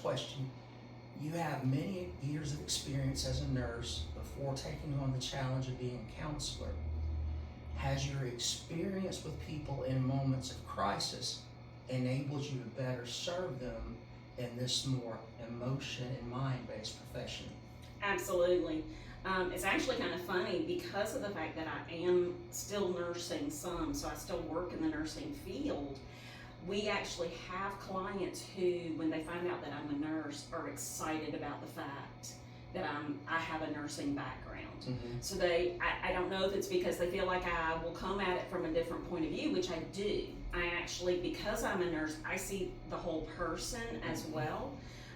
question. You have many years of experience as a nurse before taking on the challenge of being a counselor. Has your experience with people in moments of crisis enabled you to better serve them in this more emotion and mind-based profession? Absolutely. It's actually kind of funny because of the fact that I am still nursing some, so I still work in the nursing field. We actually have clients who, when they find out that I'm a nurse, are excited about the fact that I have a nursing background. Mm-hmm. So I don't know if it's because they feel like I will come at it from a different point of view, which I do. I actually, because I'm a nurse, I see the whole person as well.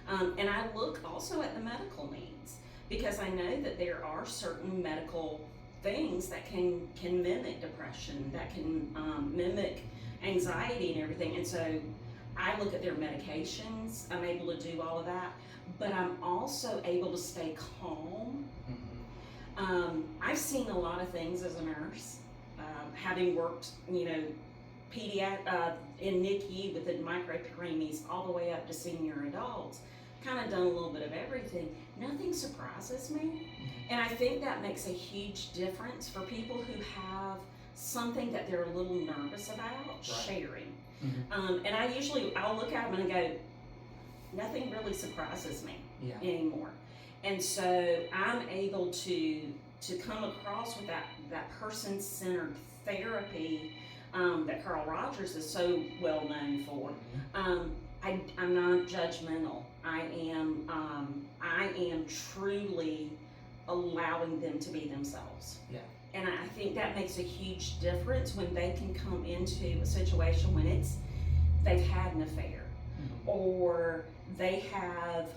And I look also at the medical needs, because I know that there are certain medical things that can mimic depression, that can mimic anxiety and everything. And so I look at their medications, I'm able to do all of that, but I'm also able to stay calm. Mm-hmm. I've seen a lot of things as a nurse, having worked, in NICU with the micropreemies all the way up to senior adults, kind of done a little bit of everything. Nothing surprises me, and I think that makes a huge difference for people who have something that they're a little nervous about sharing. Mm-hmm. And I'll look at them and I go, nothing really surprises me anymore. And so I'm able to come across with that person-centered therapy that Carl Rogers is so well known for. I'm not judgmental. I am truly allowing them to be themselves. Yeah. And I think that makes a huge difference when they can come into a situation when they've had an affair, or they have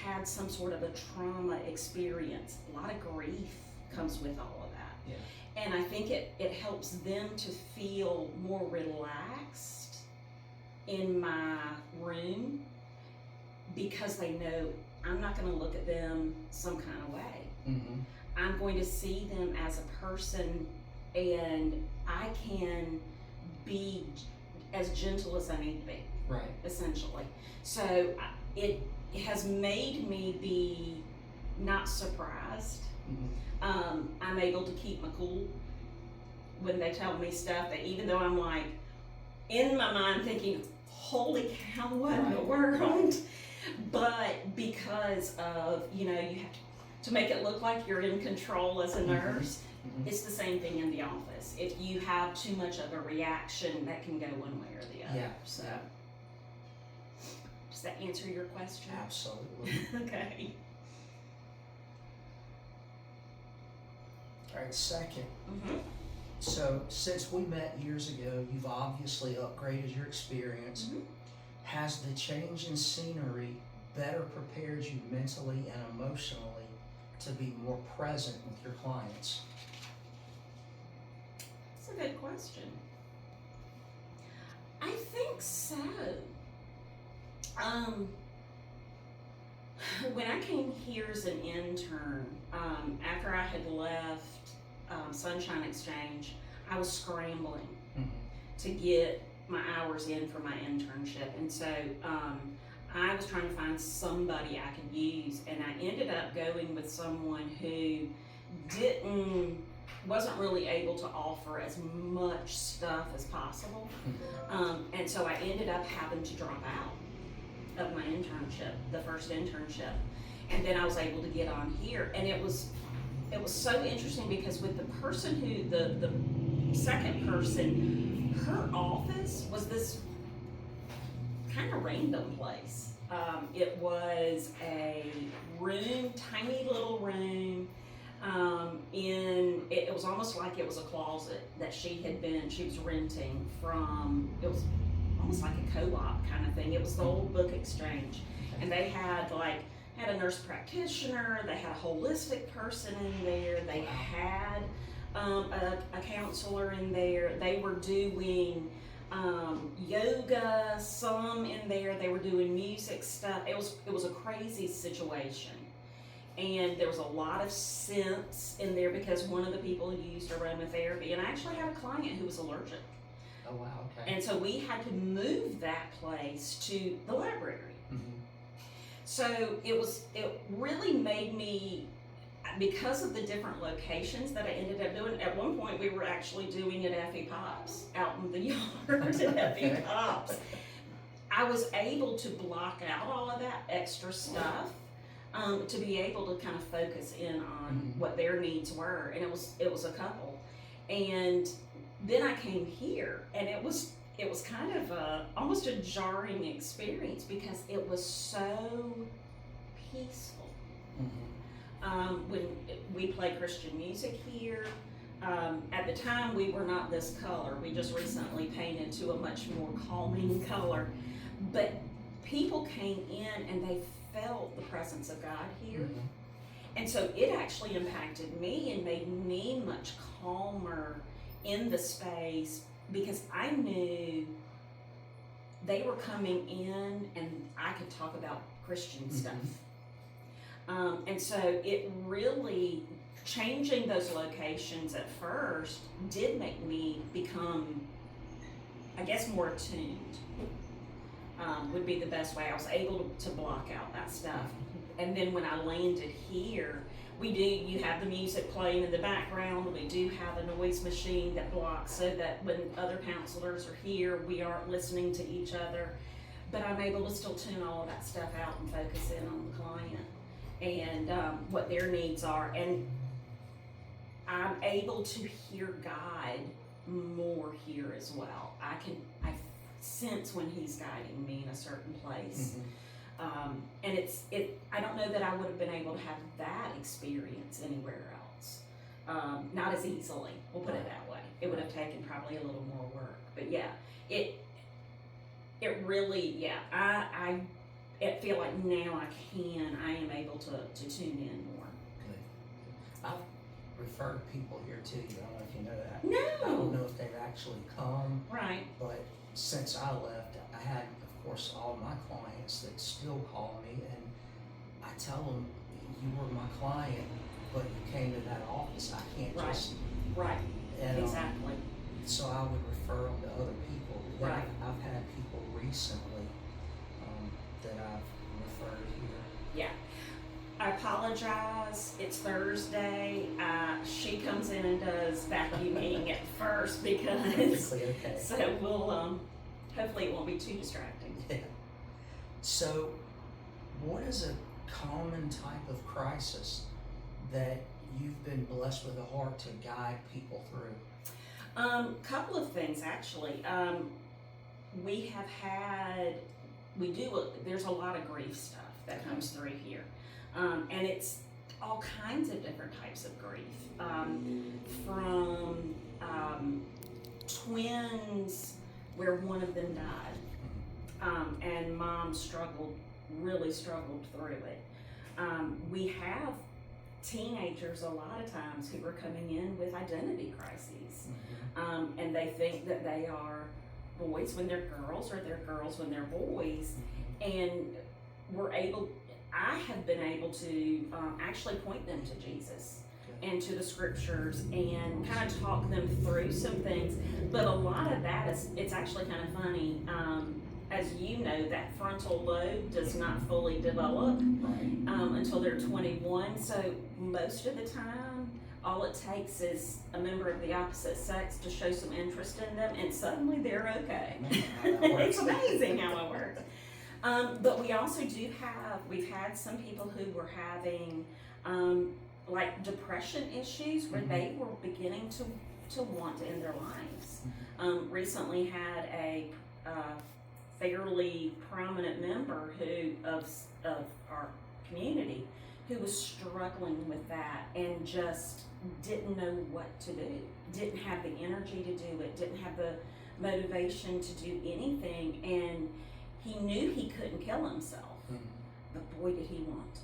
had some sort of a trauma experience. A lot of grief comes with all of that. Yeah. And I think it helps them to feel more relaxed in my room, because they know I'm not going to look at them some kind of way. Mm-hmm. I'm going to see them as a person, and I can be as gentle as I need to be. Right. Essentially. So it has made me be not surprised. Mm-hmm. I'm able to keep my cool when they tell me stuff that, even though I'm like in my mind thinking, holy cow, what in the world? But because of, you have to make it look like you're in control as a nurse. Mm-hmm. It's the same thing in the office. If you have too much of a reaction, that can go one way or the other. Yeah. So, does that answer your question? Absolutely. Okay. All right, second. Mm-hmm. So, since we met years ago, you've obviously upgraded your experience. Mm-hmm. Has the change in scenery better prepared you mentally and emotionally to be more present with your clients? That's a good question. I think so. When I came here as an intern, after I had left Sunshine Exchange, I was scrambling to get my hours in for my internship, and so I was trying to find somebody I could use, and I ended up going with someone who wasn't really able to offer as much stuff as possible, and so I ended up having to drop out of my internship, the first internship, and then I was able to get on here, and it was so interesting because with the person who the second person, her office was this kind of random place. It was a room, tiny little room. It was almost like it was a closet that she was renting from. It was almost like a co-op kind of thing. It was the old book exchange, and they had a nurse practitioner. They had a holistic person in there. They had a counselor in there. They were doing yoga, some in there. They were doing music stuff. It was a crazy situation, and there was a lot of scents in there because one of the people used aromatherapy, and I actually had a client who was allergic. Oh wow, okay. And so we had to move that place to the library. Mm-hmm. So it really made me, because of the different locations that I ended up doing. At one point, we were actually doing at Effie Pops, out in the yard at Effie Pops. I was able to block out all of that extra stuff, to be able to kind of focus in on what their needs were, and it was a couple. And then I came here, and it was kind of almost a jarring experience because it was so peaceful. When we play Christian music here, at the time we were not this color. We just recently painted to a much more calming color. But people came in and they felt the presence of God here. And so it actually impacted me and made me much calmer in the space because I knew they were coming in and I could talk about Christian stuff. And so it really, changing those locations at first did make me become, I guess, more attuned, would be the best way. I was able to block out that stuff. And then when I landed here, you have the music playing in the background. We do have a noise machine that blocks so that when other counselors are here, we aren't listening to each other. But I'm able to still tune all of that stuff out and focus in on the client and what their needs are. And I'm able to hear God more here as well. I sense when He's guiding me in a certain place. And I don't know that I would have been able to have that experience anywhere else. Not as easily, we'll put it that way. It would have taken probably a little more work. But yeah, it really, I feel like now I am able to tune in more. Good. I've referred people here to you. I don't know if you know that. No. I don't know if they've actually come. Right. But since I left, I had, of course, all my clients that still call me, and I tell them, you were my client, but you came to that office. I can't just. Right. And, exactly. So I would refer them to other people. Yeah, Right. I've had people recently that I've referred here. Yeah. I apologize. It's Thursday. She comes in and does vacuuming at first because. Perfectly okay. So we'll hopefully it won't be too distracting. Yeah. So, what is a common type of crisis that you've been blessed with a heart to guide people through? Couple of things actually. There's a lot of grief stuff that comes through here. And it's all kinds of different types of grief. From twins where one of them died. And mom really struggled through it. We have teenagers a lot of times who are coming in with identity crises. And they think that they are boys when they're girls or they're girls when they're boys. And I have been able to actually point them to Jesus and to the scriptures and kind of talk them through some things. But a lot of that it's actually kind of funny. As you know, that frontal lobe does not fully develop until they're 21. So most of the time, all it takes is a member of the opposite sex to show some interest in them, and suddenly they're okay. It's amazing how it works. But we also we've had some people who were having like depression issues where they were beginning to want to end their lives. Recently had a fairly prominent member of our community who was struggling with that and just didn't know what to do, didn't have the energy to do it, didn't have the motivation to do anything, and he knew he couldn't kill himself, but boy did he want to.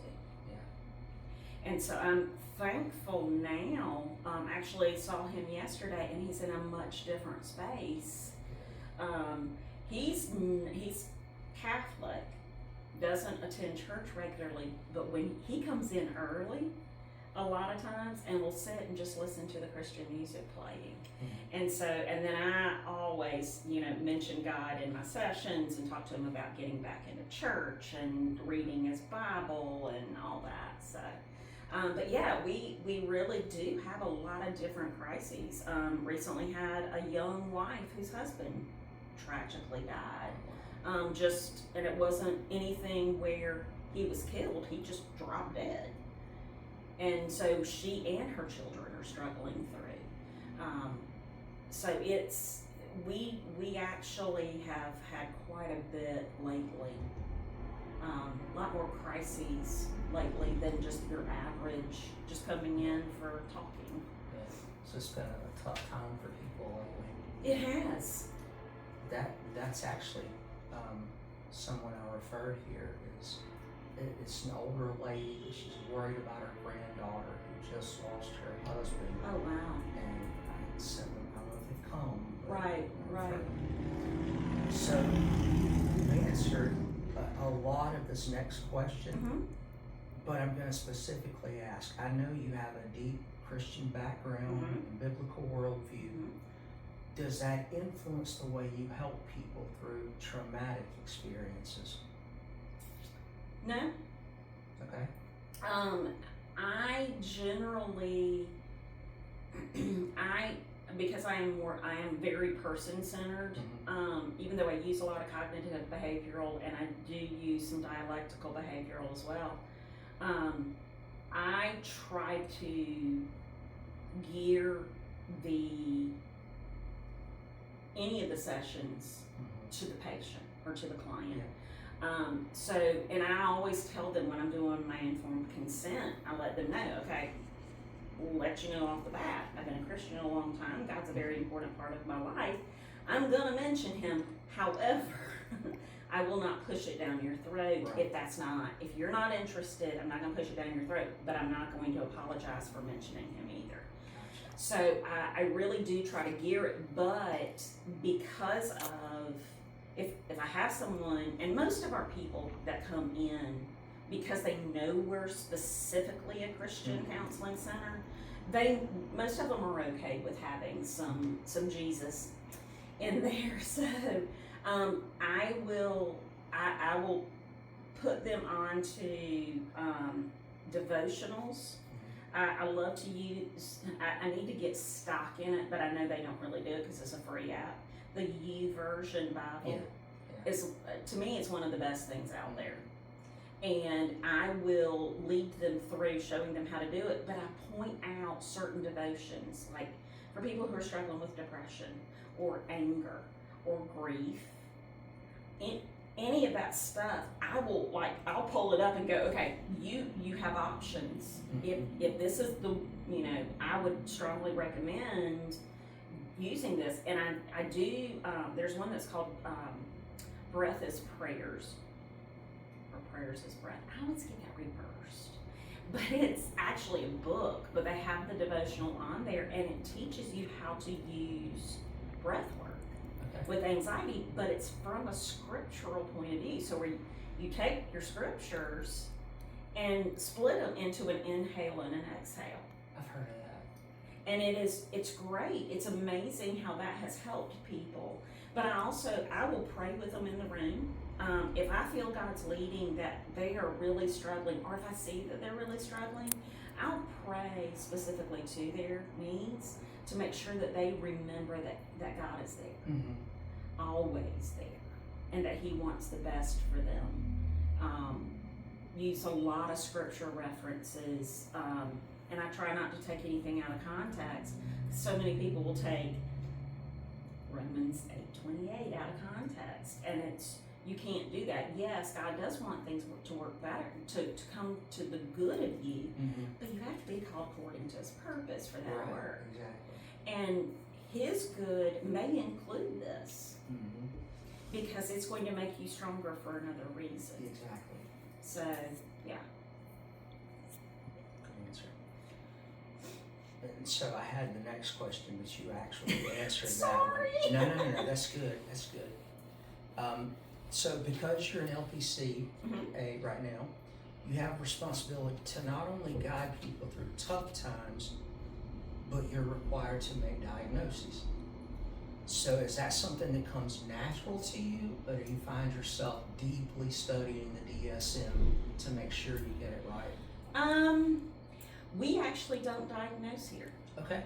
And so I'm thankful now. Actually saw him yesterday and he's in a much different space. He's Catholic, doesn't attend church regularly, but when he comes in early, a lot of times, and will sit and just listen to the Christian music playing. And then I always, mention God in my sessions and talk to him about getting back into church and reading his Bible But yeah, we really do have a lot of different crises. Recently had a young wife whose husband tragically died. And it wasn't anything where he was killed, he just dropped dead. And so she and her children are struggling through. So we actually have had quite a bit lately. A lot more crises lately than just your average, just coming in for talking. Yeah. So it's been a tough time for people lately. It has. That's actually someone I referred here is it's an older lady. She's worried about her granddaughter who just lost her husband. Oh wow. And I sent them. I don't know if they've come. Right. So you answered a lot of this next question, Mm-hmm. but I'm going to specifically ask. I know you have a deep Christian background and biblical worldview. Does that influence the way you help people through traumatic experiences? No. Okay. I generally, because I am very person centered. Even though I use a lot of cognitive behavioral, and I do use some dialectical behavioral as well. I try to gear any of the sessions to the patient or to the client. Yeah. And I always tell them when I'm doing my informed consent, I let them know, okay, we'll let you know off the bat, I've been a Christian a long time, God's a very important part of my life. I'm gonna mention him, however, I will not push it down your throat if you're not interested, I'm not gonna push it down your throat, but I'm not going to apologize for mentioning him either. So I really do try to gear it, but because of, if I have someone, and most of our people that come in, because they know we're specifically a Christian counseling center, most of them are okay with having some Jesus in there. So I will put them onto devotionals. I love to use, I need to get stock in it, but I know they don't really do it because it's a free app. The YouVersion Bible is, to me, it's one of the best things out there. And I will lead them through showing them how to do it, but I point out certain devotions, like for people who are struggling with depression or anger or grief, any of that stuff, I'll pull it up and go, okay, you have options. If this is I would strongly recommend using this. And I do, there's one that's called Breath is Prayers, or Prayers is Breath. I always get that reversed. But it's actually a book, but they have the devotional on there, and it teaches you how to use breath work with anxiety, but it's from a scriptural point of view. So where you take your scriptures and split them into an inhale and an exhale. I've heard of that. And it's great. It's amazing how that has helped people. But I will pray with them in the room. If I feel God's leading that they are really struggling, or if I see that they're really struggling, I'll pray specifically to their needs to make sure that they remember that God is there, always there, and that He wants the best for them. Use a lot of scripture references, and I try not to take anything out of context. So many people will take Romans 8:28 out of context, and you can't do that. Yes, God does want things to work better, to come to the good of you, but you have to be called according to His purpose for that work. Exactly. And His good may include this, because it's going to make you stronger for another reason. Exactly. So, yeah. Good answer. And so I had the next question, but you actually answered Sorry. that one. No, that's good. That's good. So because you're an LPC right now, you have responsibility to not only guide people through tough times, but you're required to make diagnoses. So is that something that comes natural to you, or do you find yourself deeply studying the DSM to make sure you get it right? We actually don't diagnose here. Okay.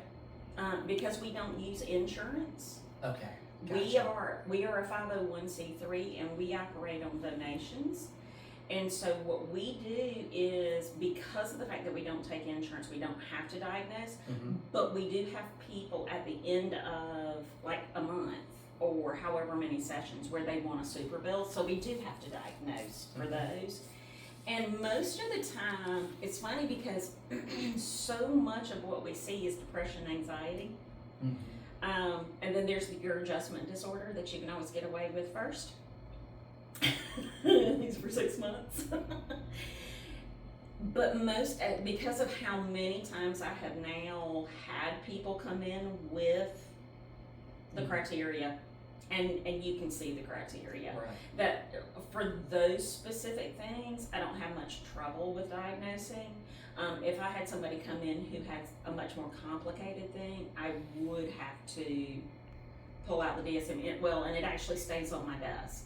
Because we don't use insurance. Okay. Gotcha. We are a 501c3 and we operate on donations. And so what we do is, because of the fact that we don't take insurance, we don't have to diagnose, but we do have people at the end of like a month or however many sessions where they want a super bill. So we do have to diagnose for those. And most of the time, it's funny because so much of what we see is depression, anxiety. And then there's your adjustment disorder that you can always get away with first. These for 6 months. But because of how many times I have now had people come in with the criteria, and you can see the criteria, Right. that for those specific things, I don't have much trouble with diagnosing. If I had somebody come in who had a much more complicated thing, I would have to pull out the DSM. And it actually stays on my desk.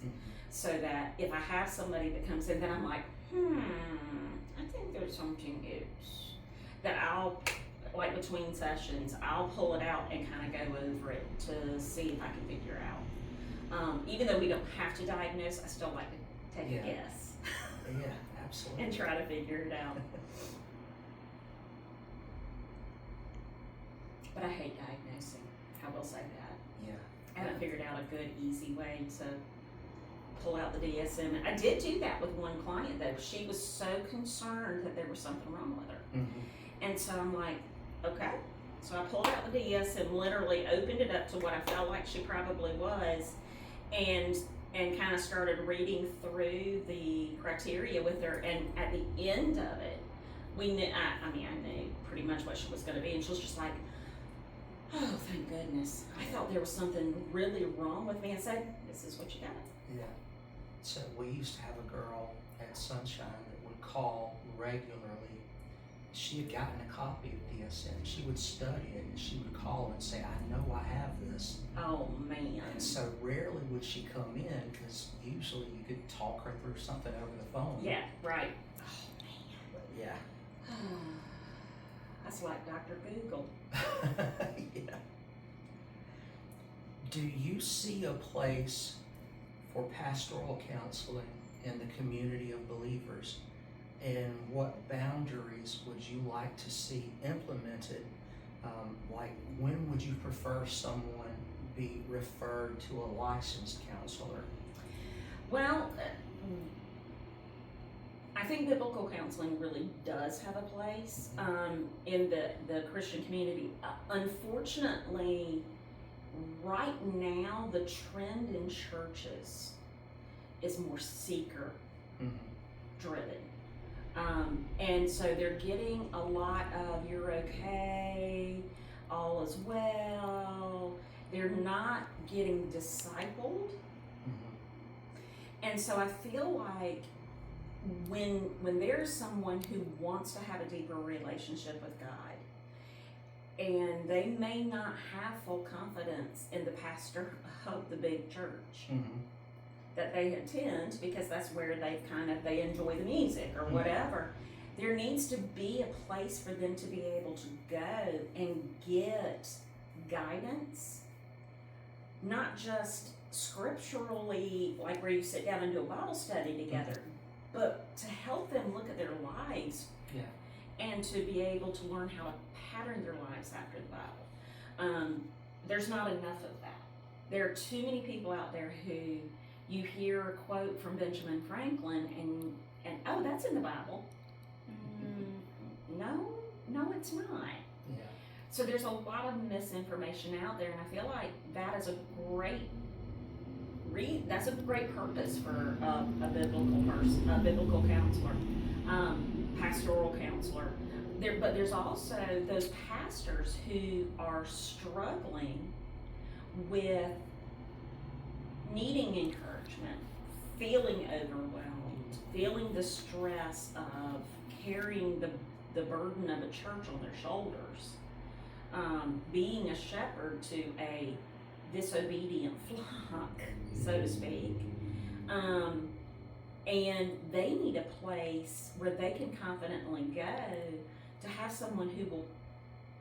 So that if I have somebody that comes in, then I'm like, I think there's something else. That I'll, like between sessions, I'll pull it out and kind of go over it to see if I can figure out. Even though we don't have to diagnose, I still like to take a guess. Yeah, absolutely. And try to figure it out. But I hate diagnosing. I will say that. Yeah. I haven't figured out a good, easy way to pull out the DSM. I did do that with one client though. She was so concerned that there was something wrong with her. And so I'm like, okay. So I pulled out the DSM, literally opened it up to what I felt like she probably was, and kind of started reading through the criteria with her. And at the end of it, we knew, I knew pretty much what she was going to be. And she was just like, oh, thank goodness. I thought there was something really wrong with me. I said, this is what you got. Yeah. So we used to have a girl at Sunshine that would call regularly. She had gotten a copy of DSM. She would study it and she would call and say, I know I have this. Oh, man. And so rarely would she come in because usually you could talk her through something over the phone. Yeah, right. Oh, man. But yeah. That's like Dr. Google. Yeah. Do you see a place for pastoral counseling in the community of believers? And what boundaries would you like to see implemented? Like, when would you prefer someone be referred to a licensed counselor? Well, I think biblical counseling really does have a place in the Christian community. Unfortunately, right now, the trend in churches is more seeker driven. And so they're getting a lot of, you're okay, all is well. They're not getting discipled. And so I feel like when there's someone who wants to have a deeper relationship with God, and they may not have full confidence in the pastor of the big church that they attend, because that's where they enjoy the music or whatever, there needs to be a place for them to be able to go and get guidance, not just scripturally, like where you sit down and do a Bible study together, but to help them look at their lives and to be able to learn how to pattern their lives after the Bible. There's not enough of that. There are too many people out there who you hear a quote from Benjamin Franklin and oh, that's in the Bible. No, it's not. Yeah. So there's a lot of misinformation out there, and I feel like that is a great that's a great purpose for a biblical person, a biblical counselor, pastoral counselor. But there's also those pastors who are struggling with needing encouragement, feeling overwhelmed, feeling the stress of carrying the burden of a church on their shoulders, being a shepherd to a disobedient flock, so to speak, and they need a place where they can confidently go to have someone who will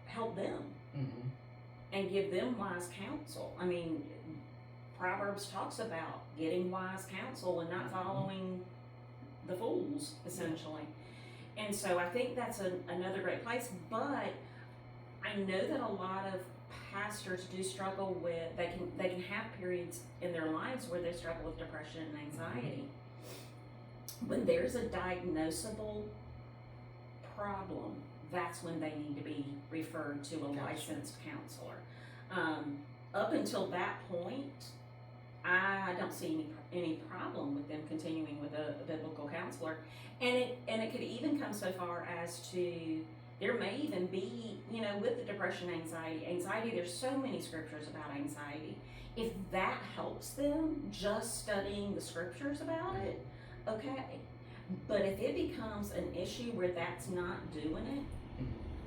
help them Mm-hmm. and give them wise counsel. I mean, Proverbs talks about getting wise counsel and not following the fools, essentially. And so I think that's another great place. But I know that a lot of pastors do struggle with, they can have periods in their lives where they struggle with depression and anxiety. When there's a diagnosable problem, that's when they need to be referred to a licensed counselor. Up until that point, I don't see any problem with them continuing with a biblical counselor, and it could even come so far as to, there may even be, you know, with the depression, anxiety, there's so many scriptures about anxiety. If that helps them, just studying the scriptures about it, okay. But if it becomes an issue where that's not doing it,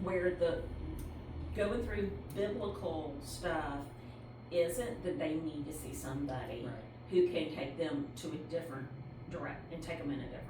where the going through biblical stuff isn't, that they need to see somebody Right. who can take them to a different and take them in a different